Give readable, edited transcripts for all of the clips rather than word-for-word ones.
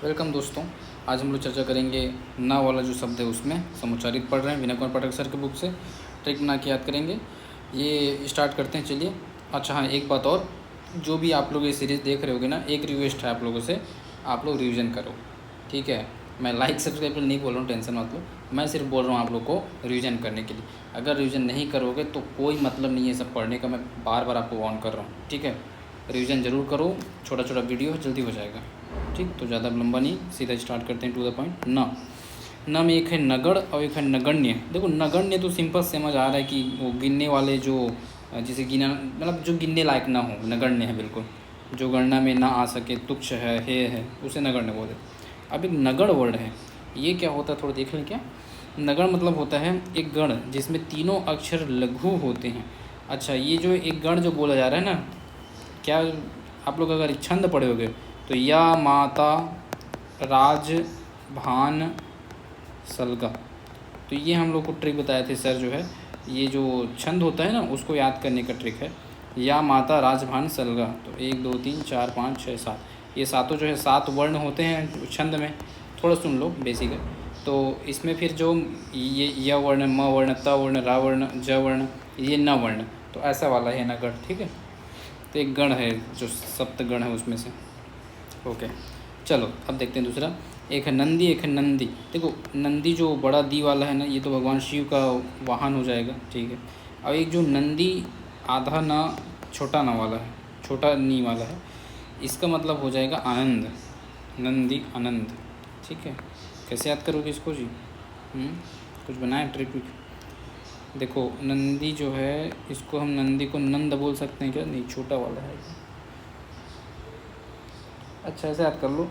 Welcome दोस्तों। आज हम लोग चर्चा करेंगे ना वाला जो शब्द है उसमें समुच्चारित पढ़ रहे हैं विनय कुमार पाठक सर के बुक से ट्रिक बना के याद करेंगे। ये स्टार्ट करते हैं, चलिए। अच्छा हाँ, एक बात और, जो भी आप लोग ये सीरीज़ देख रहे होगे ना, एक रिक्वेस्ट है आप लोगों से, आप लोग रिविज़न करो, ठीक है। मैं लाइक सब्सक्राइब नहीं बोल रहा हूँ, टेंशन मत लो। मैं सिर्फ बोल रहा हूँ आप लोग को रिविज़न करने के लिए। अगर रिविज़न नहीं करोगे तो कोई मतलब नहीं है सब पढ़ने का। मैं बार बार आपको वार्न कर रहा हूँ, ठीक है। रिविज़न ज़रूर करो, छोटा छोटा वीडियो जल्दी हो जाएगा, ठीक। तो ज़्यादा लंबा नहीं, सीधा स्टार्ट करते हैं टू द पॉइंट। न में एक है नगण्य और एक है नगण्य। देखो नगण्य तो सिंपल समझ आ रहा है कि वो गिनने वाले जो जिसे गिना मतलब जो गिनने लायक ना हो, नगण्य है बिल्कुल। जो गणना में ना आ सके, तुच्छ है, हे है, उसे नगण्य बोलते। अब एक नगण्य वर्ड है, ये क्या होता है थोड़ा देख लें क्या। नगण्य मतलब होता है एक गण जिसमें तीनों अक्षर लघु होते हैं। अच्छा, ये जो एक गण जो बोला जा रहा है ना, क्या आप लोग अगर छंद पढ़े होगे तो या माता राज भान सलगा, तो ये हम लोग को ट्रिक बताए थे सर। जो है ये जो छंद होता है ना, उसको याद करने का ट्रिक है। या माता राज भान सलगा, तो 1 2 3 4 5 6 7, ये सातों जो है 7 वर्ण होते हैं छंद में। थोड़ा सुन लो, बेसिक है। तो इसमें फिर जो ये य वर्ण, म वर्ण, त वर्ण, रा वर्ण, ज वर्ण, ये न वर्ण, तो ऐसा वाला है न गण, ठीक है। तो एक गण है जो सप्त गण है उसमें से। ओके, चलो अब देखते हैं दूसरा। एक है नंदी, एक है नंदी। देखो नंदी जो बड़ा दी वाला है ना, ये तो भगवान शिव का वाहन हो जाएगा, ठीक है। अब एक जो नंदी आधा ना छोटा ना वाला है, छोटा नी वाला है, इसका मतलब हो जाएगा आनंद। नंदी आनंद, ठीक है। कैसे याद करोगे इसको जी? कुछ बनाए ट्रिक विक? देखो नंदी जो है, इसको हम नंदी को नंद बोल सकते हैं क्या? नहीं, छोटा वाला है। अच्छा ऐसे याद कर लो,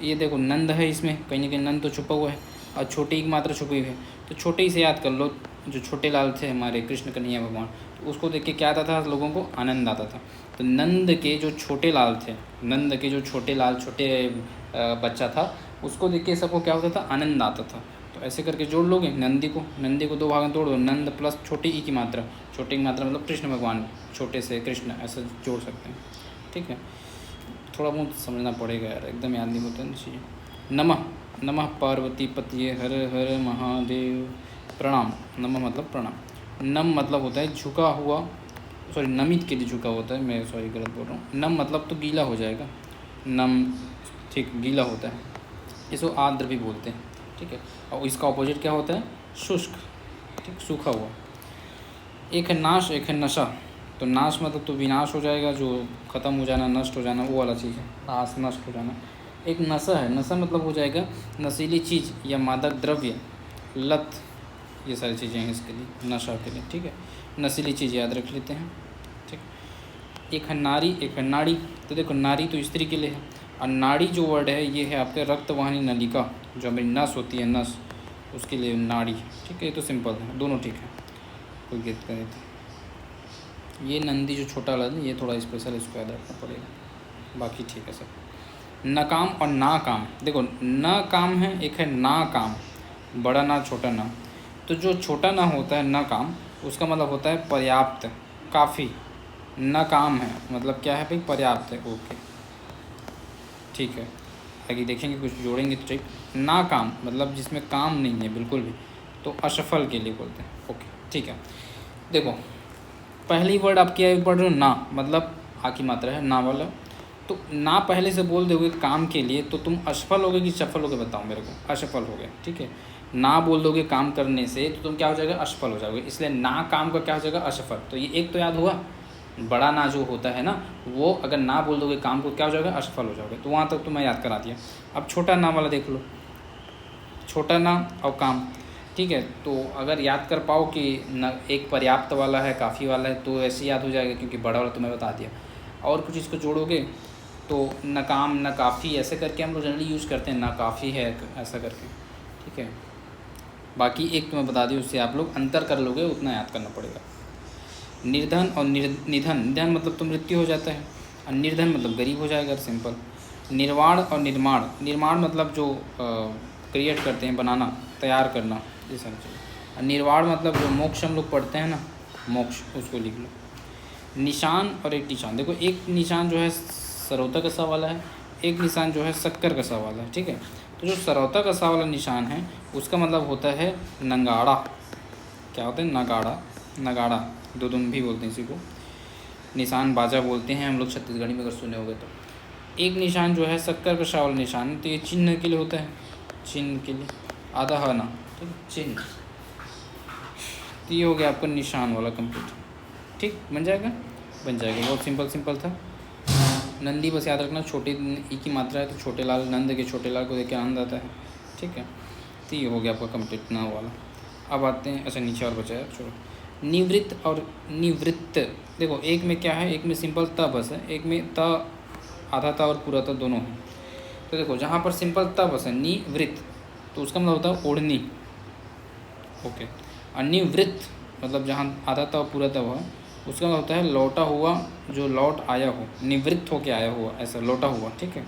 ये देखो नंद है, इसमें कहीं ना कहीं नंद तो छुपा हुआ है और छोटी की मात्रा छुपी हुई है, तो छोटे ही से याद कर लो। जो छोटे लाल थे हमारे कृष्ण कन्हैया भगवान, तो उसको देख के क्या आता था लोगों को? आनंद आता था। तो नंद के जो छोटे लाल थे, नंद के जो छोटे लाल, छोटे बच्चा था, उसको देख के सबको क्या होता था? आनंद आता था। तो ऐसे करके जोड़ लोगे नंदी को 2 भाग में तोड़ दो। नंद प्लस छोटी ई की मात्रा, छोटी की मात्रा मतलब कृष्ण भगवान, छोटे से कृष्ण, ऐसा जोड़ सकते हैं, ठीक है। थोड़ा बहुत समझना पड़ेगा यार, एकदम याद नहीं होता ना चीज़ें। नमः, नमः पार्वती पतिये हर हर महादेव। प्रणाम, नमः मतलब प्रणाम। नम मतलब होता है झुका हुआ, सॉरी नमित के लिए झुका होता है, मैं सॉरी गलत बोल रहा हूँ। नम मतलब तो गीला हो जाएगा, नम, ठीक, गीला होता है। इसको आर्द्र भी बोलते हैं, ठीक है। और इसका ऑपोजिट क्या होता है? शुष्क, ठीक, सूखा हुआ। एक है नाश, एक है नशा। तो नाश मतलब तो विनाश हो जाएगा, जो ख़त्म हो जाना, नष्ट हो जाना, वो वाला चीज़ है नाश, नष्ट हो जाना। एक नशा है, नशा मतलब हो जाएगा नशीली चीज़ या मादक द्रव्य, लत, ये सारी चीज़ें हैं इसके लिए, नशा के लिए, ठीक है। नशीली चीज़ याद रख लेते हैं, ठीक। एक है नारी, एक है नाड़ी। तो देखो नारी तो स्त्री के लिए है, और नाड़ी जो वर्ड है ये है आपके रक्तवाहिनी नलिका, जो हमारी नस होती है, नस, उसके लिए नाड़ी, ठीक है। ये तो सिंपल है, दोनों ठीक है, कोई दिक्कत नहीं थी। ये नंदी जो छोटा वाला है ये थोड़ा स्पेशल, इसको याद रखना पड़ेगा, बाकी ठीक है सब। नकाम और ना काम, देखो न काम है, एक है ना काम, बड़ा ना छोटा ना। तो जो छोटा ना होता है न काम, उसका मतलब होता है पर्याप्त, काफ़ी। न काम है मतलब क्या है भाई? पर्याप्त है, ओके, ठीक है। आगे देखेंगे, कुछ जोड़ेंगे तो ठीक। ना काम मतलब जिसमें काम नहीं है बिल्कुल भी, तो असफल के लिए बोलते हैं, ओके, ठीक है। देखो पहली वर्ड आप क्या पढ़ रहे हो? ना, मतलब आ की मात्रा है ना वाला। तो ना पहले से बोल दोगे काम के लिए, तो तुम असफल होगे कि सफल होगे? बताओ मेरे को। असफल हो गए, ठीक है। ना बोल दोगे काम करने से, तो तुम क्या हो जाएगा? असफल हो जाओगे। इसलिए ना काम का क्या हो जाएगा? असफल। तो ये एक तो याद हुआ, बड़ा ना जो होता है ना, वो अगर ना बोल दोगे काम को, क्या हो जाएगा? असफल हो जाओगे। तो वहाँ तक तो मैं याद करा दिया। अब छोटा ना वाला देख लो, छोटा ना और काम, ठीक है। तो अगर याद कर पाओ कि न एक पर्याप्त वाला है, काफ़ी वाला है, तो ऐसे याद हो जाएगा, क्योंकि बड़ा वाला तो मैं बता दिया। और कुछ इसको जोड़ोगे तो न काम न काफ़ी, ऐसे करके हम लोग जनरली यूज़ करते हैं, ना काफ़ी है ऐसा करके, ठीक है। बाकी एक तो मैं बता दी, उससे आप लोग अंतर कर लोगे, उतना याद करना पड़ेगा। निर्धन और निधन, निधन मतलब तो मृत्यु हो जाता है, और निर्धन मतलब गरीब हो जाएगा, सिंपल। निर्वाण और निर्माण, निर्माण मतलब जो क्रिएट करते हैं, बनाना, तैयार करना, ये सब चाहिए। और निर्वाण मतलब जो मोक्ष हम लोग पढ़ते हैं ना, मोक्ष, उसको लिख लो। निशान और एक निशान, देखो एक निशान जो है सरोता का सा वाला है, एक निशान जो है शक्कर कसा वाला है, ठीक है। तो जो सरौता कसा वाला निशान है उसका मतलब होता है नगाड़ा। क्या होता है? नगाड़ा। नगाड़ा दुदुम भी बोलते हैं इसी को, निशान बाजा बोलते हैं हम लोग छत्तीसगढ़ी में, अगर सुने होंगे तो। एक निशान जो है शक्कर कसा वाला निशान है, तो ये चिन्ह के लिए होता है, चिन्ह के लिए, आधा है ना, ठीक, चिन्ह। तो ये हो गया आपका निशान वाला कंप्लीट, ठीक, बन जाएगा, बन जाएगा। बहुत सिंपल सिंपल था। नंदी बस याद रखना, छोटे ई की मात्रा है तो छोटे लाल, नंद के छोटे लाल को देख के आनंद आता है, ठीक है। तो ये हो गया आपका कंप्लीट ना वाला। अब आते हैं, अच्छा नीचे और बचा है, छोड़ो। निवृत्त और निवृत्त, देखो एक में क्या है, एक में सिंपल त बस है, एक में त आधा त और पूरा त दोनों है। तो देखो जहाँ पर सिंपल त बस है निवृत्त, तो उसका मतलब होता है ओढ़नी, ओके। और निवृत्त मतलब जहाँ आधा त और पूरा त हुआ, उसका मतलब होता है लौटा हुआ, जो लौट आया हो, निवृत्त होके आया हुआ, ऐसा लौटा हुआ, ठीक है।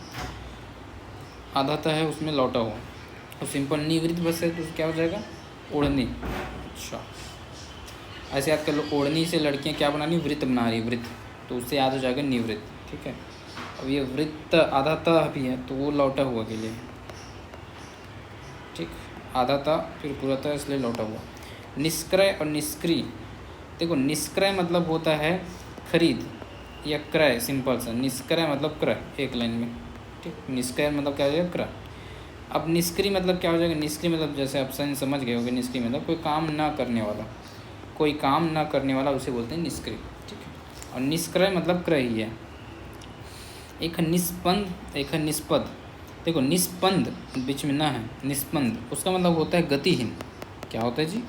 आधा त है उसमें लौटा हुआ, तो सिंपल निवृत्त बस है तो क्या हो जाएगा? ओढ़नी। अच्छा ऐसे याद कर लो, ओढ़नी से लड़कियां क्या बना रही, वृत्त बना रही, वृत्त, तो उससे याद हो जाएगा निवृत्त, ठीक है। अब ये वृत्त आधा त भी है तो वो लौटा हुआ के लिए, ठीक, आधा त फिर पूरा त, इसलिए लौटा हुआ। निष्क्रय और निष्क्रिय, देखो निष्क्रय मतलब होता है खरीद, या क्रय, सिंपल सा। निष्क्रय मतलब क्रय, एक लाइन में, ठीक। निष्क्रय मतलब क्या हो जाएगा? क्रय। अब निष्क्रिय मतलब क्या हो जाएगा? निष्क्रिय मतलब जैसे आप समझ गए होंगे, निष्क्रिय मतलब कोई काम ना करने वाला, कोई काम ना करने वाला उसे बोलते हैं निष्क्रिय, ठीक है। और निष्क्रय मतलब क्रय ही है। एक निष्पंद, एक है निष्पद। देखो निष्पंद बीच में ना है, निष्पंद उसका मतलब होता है गतिहीन। क्या होता है जी?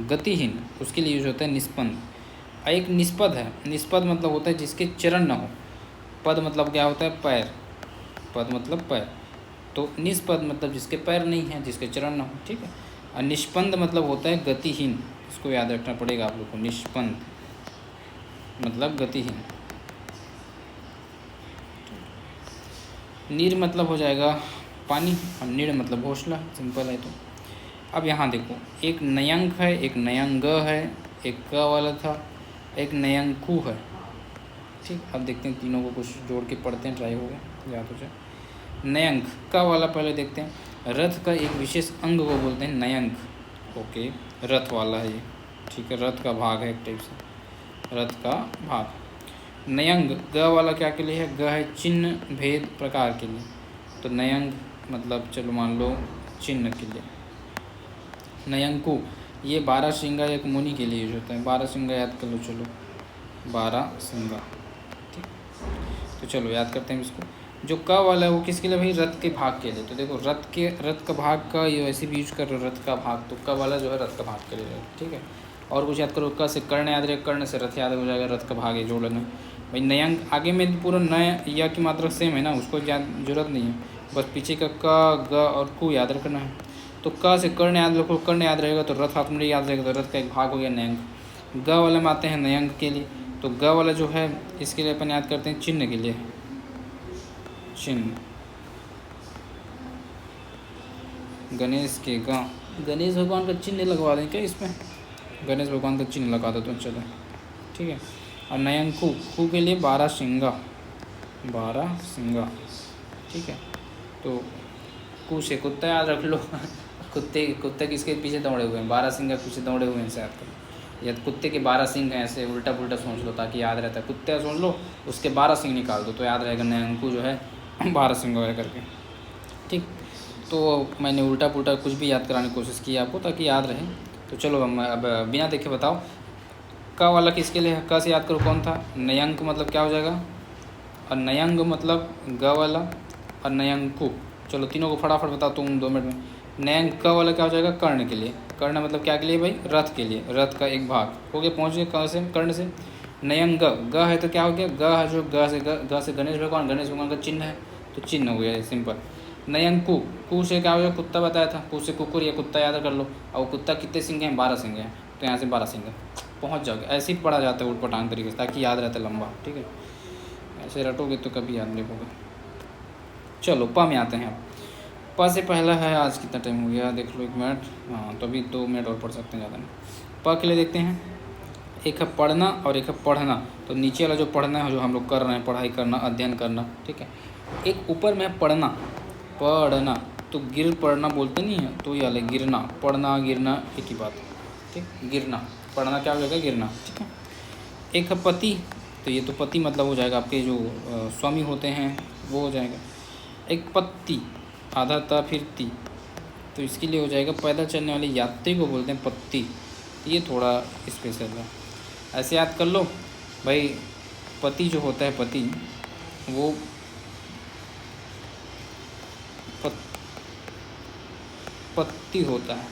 गतिहीन, उसके लिए यूज होता है निष्पंद। एक निष्पद है, निष्पद मतलब होता है जिसके चरण ना हो। पद मतलब क्या होता है? पैर, पद मतलब पैर, तो निष्पद मतलब जिसके पैर नहीं हैं, जिसके चरण ना हो, ठीक है। और निष्पंद मतलब होता है गतिहीन, इसको याद रखना पड़ेगा आप लोग को। निष्पंद मतलब गतिहीन। नीर मतलब हो जाएगा पानी, और नीड़ मतलब घोंसला, सिंपल है। तो अब यहाँ देखो, एक नयंक है, एक नयंग है, एक क वाला था, एक नयंकु है, ठीक। अब देखते हैं तीनों को कुछ जोड़ के पढ़ते हैं, ट्राई होगा याद हो जाए। नयंक का वाला पहले देखते हैं। रथ का एक विशेष अंग को बोलते हैं नयंक, ओके, रथ वाला है ये, ठीक है। रथ का भाग है एक टाइप से, रथ का भाग। नयंग ग वाला क्या के लिए है? ग है चिन्ह भेद प्रकार के लिए, तो नयंग मतलब चलो मान लो चिन्ह के लिए। नयंकु ये 12 सिंगा एक मुनि के लिए यूज होता है। 12 सिंगा याद कर लो, चलो 12 सिंगा, ठीक। तो चलो याद करते हैं इसको। जो क वाला है वो किसके लिए भाई? रथ के भाग के लिए। तो देखो रथ का भाग का ये वैसे भी यूज कर रहे हो, रथ का भाग, तो क वाला जो है रथ का भाग के लिए, ठीक है। और कुछ याद करो, क से कर्ण याद रहे, कर्ण से रथ याद हो जाएगा, रथ का भाग है, जोड़ लेना भाई। नयंक आगे में पूरा नय या की मात्रा सेम है ना, उसको जरूरत नहीं है, बस पीछे का क ग और कु याद रखना है। तो क से कर्ण याद रखो, कर्ण याद रहेगा तो रथ हाथ में याद रहेगा, तो रथ का एक भाग हो गया नयंक। ग वाले में आते हैं नयंक के लिए, तो ग वाला जो है इसके लिए अपन याद करते हैं चिन्ह के लिए, चिन्ह। गणेश के ग, गणेश भगवान का चिन्ह लगवा दें क्या इसमें? गणेश भगवान का चिन्ह लगा दो तो चलो, ठीक है। और नयंकु, कु के लिए 12 सिंगा, 12 सिंगा, ठीक है। तो कु से कुत्ता याद रख लो कुत्ते किसके पीछे दौड़े हुए हैं? 12 सिंगा पीछे दौड़े हुए हैं, ऐसे याद करो। या कुत्ते के 12 सिंग हैं, ऐसे उल्टा पुल्टा सोच लो ताकि याद रहता है। कुत्ते सोच लो, उसके 12 सिंग निकाल दो तो याद रहेगा नयंकु जो है 12 सिंग वगैरह करके, ठीक। तो मैंने उल्टा पुल्टा कुछ भी याद कराने की कोशिश की आपको ताकि याद रहे। तो चलो हम अब बिना देखे बताओ, क वाला किसके लिए है? क से याद करो कौन था? नयंक मतलब क्या हो जाएगा? और नयंग मतलब ग वाला, और नयंकु, चलो तीनों को फटाफट बताओ तुम 2 मिनट में। नयंक क वाला क्या हो जाएगा? कर्ण के लिए। कर्ण मतलब क्या के लिए भाई? रथ के लिए, रथ का एक भाग हो गया, पहुँच गए क से, कर्ण से। नयंग ग है तो क्या हो गया? ग है जो ग से गणेश भगवान, गणेश भगवान का चिन्ह है तो चिन्ह हो गया, सिंपल। नयंकु, कु से क्या हो गया? कुत्ता बताया था, कु से कुकुर या कुत्ता याद कर लो। और कुत्ता कितने सिंह हैं? 12 सिंह हैं, तो यहाँ से 12 सिंह पहुँच जाओगे। ऐसे ही पढ़ा जाता है उटपटांग तरीके से ताकि याद रहता है लंबा, ठीक है। ऐसे रटोगे तो कभी याद नहीं होगा। चलो प में आते हैं। अब प से पहला है, आज कितना टाइम हो गया देख लो, 1 मिनट, हाँ तो अभी 2 मिनट और पढ़ सकते हैं, ज़्यादा नहीं। प के लिए देखते हैं, एक है पढ़ना और एक है पढ़ना। तो नीचे वाला जो पढ़ना है, जो हम लोग कर रहे हैं, पढ़ाई करना, अध्ययन करना, ठीक है। एक ऊपर में पढ़ना, पढ़ना तो गिर पढ़ना बोलते नहीं है, तो ये वाले गिरना, पढ़ना गिरना एक ही बात है, ठीक। गिरना, पढ़ना क्या हो जाएगा, गिरना, ठीक है। एक है पति, तो ये तो पति मतलब हो जाएगा आपके जो स्वामी होते हैं वो हो जाएगा। एक पत्ती, आधा ता फिर ती, तो इसके लिए हो जाएगा पैदल चलने वाले यात्री को बोलते हैं पत्ती, ये थोड़ा स्पेशल है, ऐसे याद कर लो भाई। पति जो होता है, पति वो पत्ती होता है,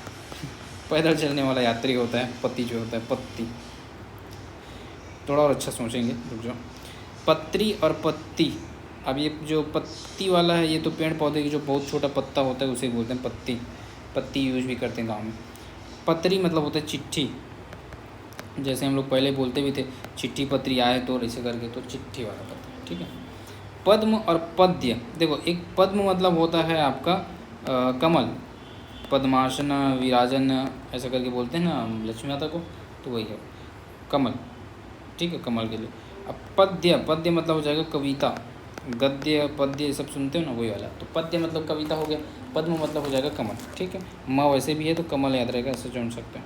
पैदल चलने वाला यात्री होता है पति जो होता है, पत्ती। थोड़ा और अच्छा सोचेंगे, रुक जाओ। पत्री और पत्ती, अब ये जो पत्ती वाला है ये तो पेड़ पौधे की जो बहुत छोटा पत्ता होता है उसे बोलते हैं पत्ती, पत्ती यूज भी करते हैं गाँव में। पत्री मतलब होता है चिट्ठी, जैसे हम लोग पहले बोलते भी थे चिट्ठी पत्री आए तो ऐसे करके, तो चिट्ठी वाला पत्र, ठीक है। पद्म और पद्य, देखो एक पद्म मतलब होता है आपका कमल, पद्मासन विराजन ऐसा करके बोलते हैं ना लक्ष्मी माता को, तो वही है कमल, ठीक है, कमल के लिए। अब पद्य, पद्य मतलब हो जाएगा कविता, गद्य पद्य ये सब सुनते हो ना, वही वाला। तो पद्य मतलब कविता हो गया, पद्म मतलब हो जाएगा कमल, ठीक है। माँ वैसे भी है तो कमल याद रहेगा, ऐसे जोड़ सकते हैं।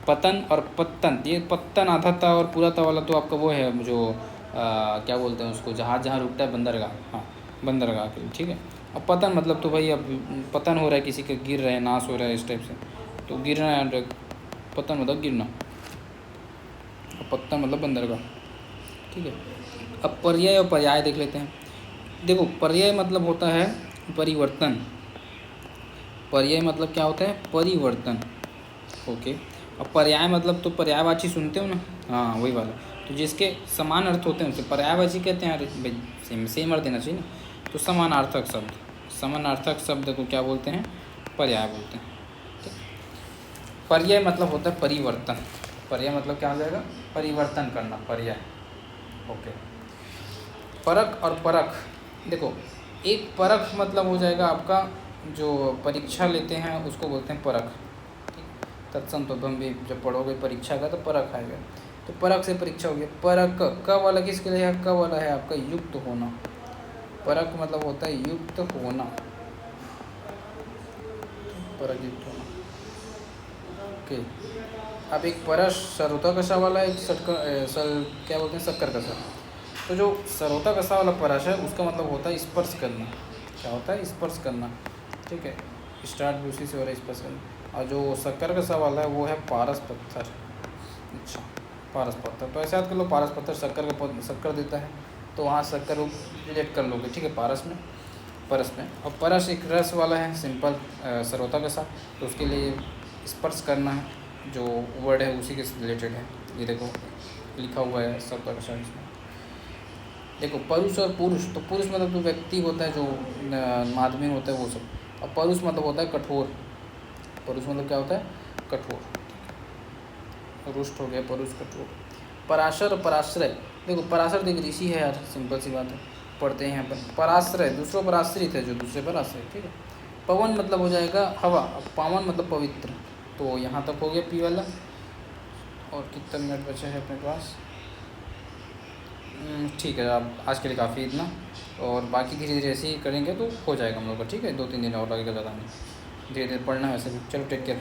पतन और पत्तन, ये पत्तन आधा था और पूरा था वाला तो आपका वो है जो क्या बोलते हैं उसको, जहाज जहाँ रुकता है, बंदरगाह, हाँ बंदरगाह के लिए, ठीक है। अब पतन मतलब तो भाई अब पतन हो रहा है, किसी का गिर रहा है, नाश हो रहा है, इस टाइप से, तो गिरना है, पतन मतलब गिरना, पत्तन मतलब बंदरगाह, ठीक है। अब पर्याय और पर्याय देख लेते हैं। देखो पर्याय मतलब होता है परिवर्तन, पर्याय मतलब क्या होता है, परिवर्तन, ओके। और पर्याय मतलब तो पर्यायवाची सुनते हो ना, हाँ वही वाला, तो जिसके समान अर्थ होते हैं उसे पर्यायवाची कहते हैं। अरे भाई सेम सेम अर्थ देना चाहिए ना, तो समानार्थक शब्द, समानार्थक शब्द को क्या बोलते हैं, पर्याय बोलते हैं। पर्याय मतलब होता है परिवर्तन, पर्याय मतलब क्या हो जाएगा, परिवर्तन करना, पर्याय, ओके। परख और परख, देखो एक परख मतलब हो जाएगा आपका जो परीक्षा लेते हैं उसको बोलते हैं परख, तत्संतोभम भी जब पढ़ोगे परीक्षा का तो परख आएगा, तो परख से परीक्षा हो गया। परख, क वाला किसके लिए है, क वाला है आपका युक्त होना, परख मतलब होता है युक्त होना, परख युक्त होना, ओके। अब एक परस सरोता कसा वाला, एक क्या बोलते हैं, शक्कर कसा, तो जो सरोता कसा वाला परस है उसका मतलब होता है स्पर्श करना, क्या होता है, स्पर्श करना, ठीक है, स्टार्ट भी उसी से हो रहा है, स्पर्श करना। और जो शक्कर कसा वाला है वो है पारस पत्थर, अच्छा पारस पत्थर, तो ऐसे याद कर लो, पारस पत्थर शक्कर का शक्कर देता है, तो वहाँ शक्कर रिलेट कर लोगे, ठीक है, पारस में, परस में। और परस एक रस वाला है, सिंपल सरोता कसा, तो उसके लिए स्पर्श करना है, जो वर्ड है उसी के रिलेटेड है, ये देखो लिखा हुआ है सरोता कसा इसमें। देखो परुष और पुरुष, तो पुरुष मतलब जो व्यक्ति होता है, जो आदमी होता है वो सब, और परुष मतलब होता है कठोर, परुष मतलब क्या होता है, कठोर, रुष्ट हो गया परुष, कठोर। पराशर और पराश्रय, देखो पराशर एक ऋषि है यार, सिंपल सी बात है, पढ़ते हैं अपन। पराश्रय दूसरों पर आश्रित है, जो दूसरे पर आश्रित, ठीक है। पवन मतलब हो जाएगा हवा, पावन मतलब पवित्र, तो यहाँ तक हो गया पी वाला। और कितना मिनट बचे हैं अपने पास, ठीक है, अब आज के लिए काफ़ी इतना, और बाकी धीरे धीरे ऐसे ही करेंगे तो हो जाएगा हम लोग का, ठीक है। 2-3 दिन और लगेगा, ज़्यादा नहीं, धीरे धीरे पढ़ना है वैसे भी। चलो टेक केयर।